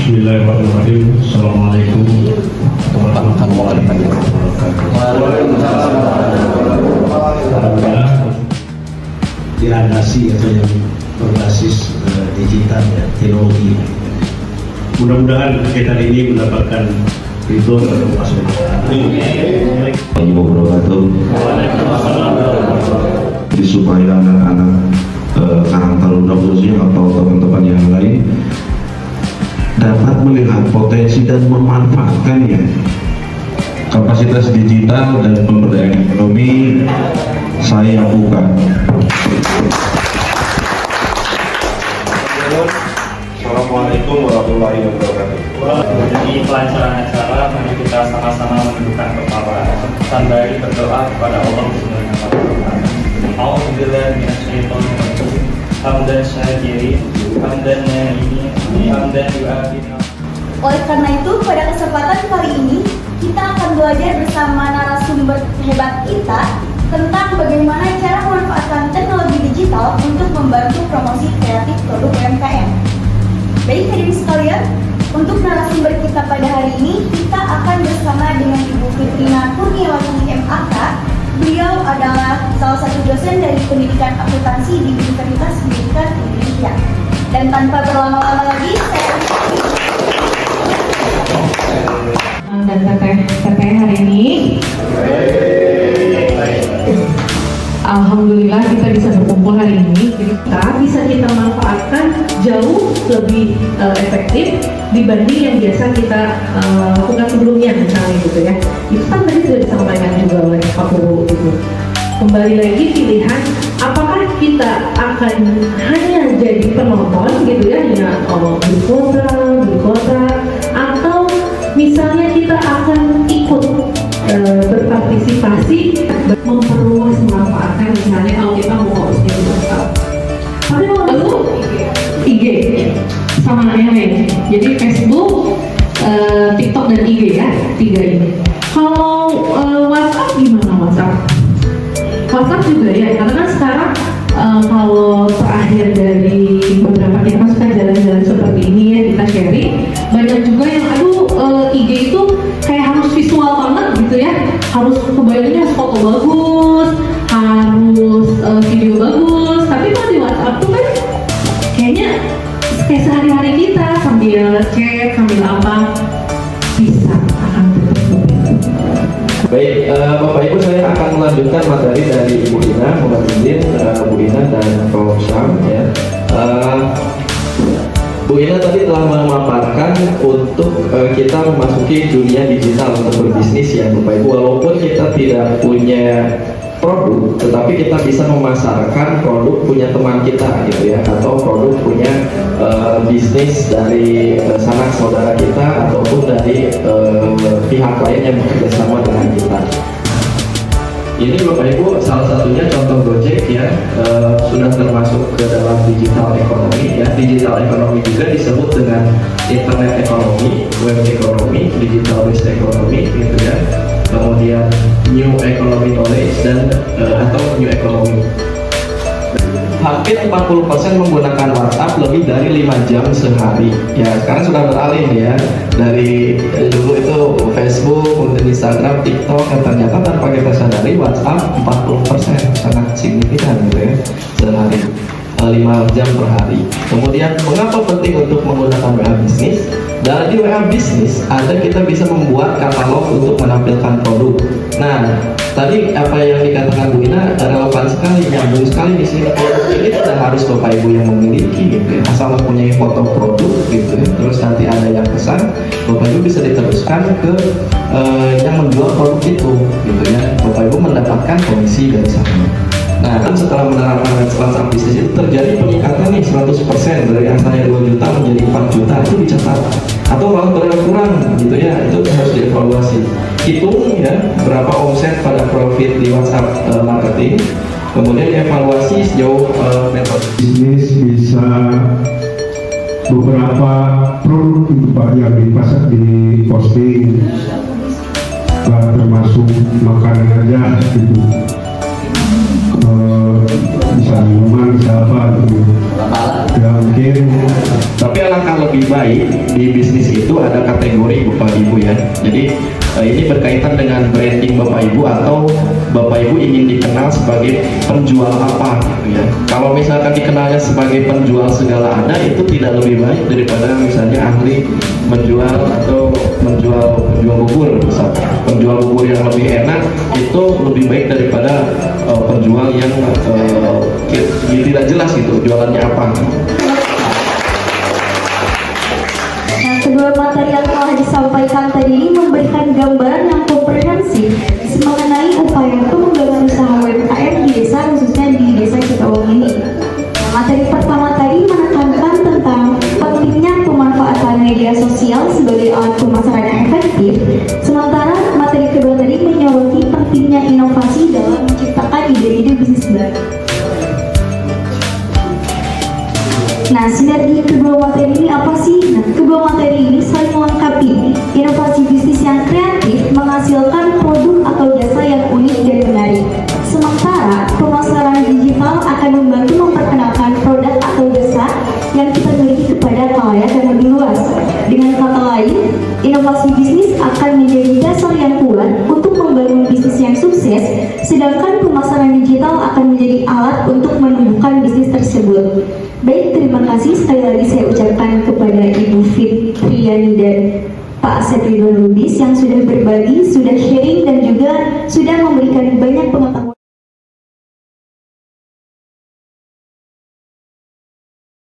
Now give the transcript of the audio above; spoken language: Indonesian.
Bismillahirrahmanirrahim. Assalamualaikum warahmatullahi wabarakatuh. Dilandasi atau yang berbasis digital ya, teknologi. Mudah-mudahan kegiatan ini mendapatkan ridho dari Allah Wabarakatuh. Jadi supaya anak-anak Karang Taruna khususnya atau teman-teman yang lain dapat melihat potensi dan memanfaatkannya, kapasitas digital dan pemberdayaan ekonomi saya buka. Assalamualaikum warahmatullahi wabarakatuh. Di pelancaran acara, mari kita sama-sama menundukkan kepala sambil berdoa kepada Allah Subhanahu wa Ta'ala. Alhamdulillah minasyaitonir rajim. Hamdan syakirin, hamdan na'imin, hamdan yu'afina. Oleh karena itu, pada kesempatan kali ini kita akan belajar bersama narasumber hebat kita tentang bagaimana cara memanfaatkan teknologi digital untuk membantu promosi kreatif produk UMKM. Baik hadirin sekalian, untuk narasumber kita pada hari ini, kita akan bersama dengan Ibu Fitrina Kurniawati MAK. Beliau adalah salah satu dosen dari pendidikan akuntansi di Universitas Pendidikan Indonesia. Dan tanpa berlama-lama lagi, dan teteh hari ini. Alhamdulillah kita bisa berkumpul hari ini, jadi kita manfaatkan jauh lebih efektif dibanding yang biasa kita lakukan sebelumnya misalnya gitu ya. Itu kan tadi sudah disampaikan juga oleh Pak Guru itu. Kembali lagi pilihan, apakah kita akan hanya jadi penonton gitu ya, hanya beli kuota, atau misalnya kita akan ikut berpartisipasi, memperluas memanfaatkan misalnya kalau kita mau hostnya di WhatsApp. Tapi mau dulu IG sama yang lain. Jadi Facebook, TikTok dan IG ya, tiga ini. Kalau WhatsApp gimana WhatsApp? WhatsApp juga ya, karena kan sekarang kalau terakhir dari beberapa kita kan suka jalan-jalan seperti ini ya, kita sharing, banyak juga yang IG itu kayak harus visual banget gitu ya, harus kebayangnya harus foto bagus, harus video bagus. Tapi kalau di WhatsApp tuh kan kayaknya kayak sehari-hari kita sambil chat, sambil apa, bisa akan tetap. Baik, Bapak Ibu, saya akan melanjutkan materi dari Ibu Ina, mohon izin Bu Ina dan Prof. Syam ya. Bu Ina tadi telah memaparkan untuk kita memasuki dunia digital untuk berbisnis ya Bapak Ibu. Walaupun kita tidak punya produk, tetapi kita bisa memasarkan produk punya teman kita gitu ya, atau produk punya bisnis dari sanak saudara kita ataupun dari pihak lain yang bekerja sama dengan kita. Ini Bapak Ibu salah satunya contoh Gojek ya, sudah termasuk ke dalam digital ekonomi ya. Digital ekonomi juga disebut dengan internet ekonomi, web ekonomi, digital based ekonomi gitu ya. Kemudian new economy knowledge dan atau new economy. Hampir 40% menggunakan WhatsApp lebih dari 5 jam sehari. Ya, sekarang sudah beralih ya. Dari dulu itu Facebook, kemudian Instagram, TikTok, dan ternyata tanpa kita sadari WhatsApp 40% sangat signifikan gitu ya sehari. 5 jam per hari. Kemudian mengapa penting untuk menggunakan WA Business? Dari WA Business kita bisa membuat katalog untuk menampilkan produk. Nah, tadi apa yang dikatakan Bu Ina relevan sekali, nyambung sekali di sini. Produk ini tidak harus Bapak Ibu yang memiliki gitu ya, asal mempunyai foto produk gitu ya. Terus nanti ada yang pesan, Bapak Ibu bisa diteruskan ke yang menjual produk itu gitu ya. Bapak Ibu mendapatkan komisi dari sana. Nah, setelah menerapkan WhatsApp bisnis itu terjadi peningkatan nih 100% dari asalnya 2 juta menjadi 4 juta itu dicatat. Atau kalau kurang gitu ya, itu harus dievaluasi. Hitung ya berapa omset pada profit di WhatsApp marketing, kemudian evaluasi sejauh metode bisnis bisa beberapa produk itu Pak yang dipasar di posting, termasuk makanan aja gitu. bisa minuman, bisa apa gitu. Ya mungkin Tapi alangkah lebih baik di bisnis itu ada kategori Bapak Ibu ya. Jadi ini berkaitan dengan branding Bapak Ibu atau Bapak Ibu ingin dikenal sebagai penjual apa gitu ya. Kalau misalkan dikenalnya sebagai penjual segala ada, itu tidak lebih baik daripada misalnya ahli menjual atau penjual bubur misalkan. Penjual bubur yang lebih enak itu lebih baik daripada penjual yang tidak jelas gitu jualannya apa. Nah, kedua materi yang telah disampaikan tadi ini memberikan gambaran yang komprehensif mengenai upaya pengembangan usaha UMKM di desa, khususnya di desa Citawang ini. Nah, materi pertama tadi menekankan tentang pentingnya pemanfaatan media sosial sebagai alat pemasaran yang efektif, sementara materi kedua tadi menyoroti pentingnya inovasi dalam menciptakan ide-ide bisnis baru. Nah, sinergi kedua materi ini apa sih? Nah, kedua materi ini saling melengkapi. Inovasi bisnis yang kreatif menghasilkan produk atau jasa yang unik dan menarik. Sementara pemasaran digital akan membantu memperkenalkan produk atau jasa yang kita miliki kepada khalayak yang lebih luas. Dengan kata lain, inovasi bisnis akan menjadi dasar yang kuat untuk membangun bisnis yang sukses, sedangkan pemasaran digital akan menjadi alat untuk menumbuhkan bisnis tersebut. Baik, terima kasih sekali lagi saya ucapkan kepada Ibu Fitriani dan Pak Sepidon Lubis yang sudah berbagi, sudah sharing dan juga sudah memberikan banyak pengetahuan.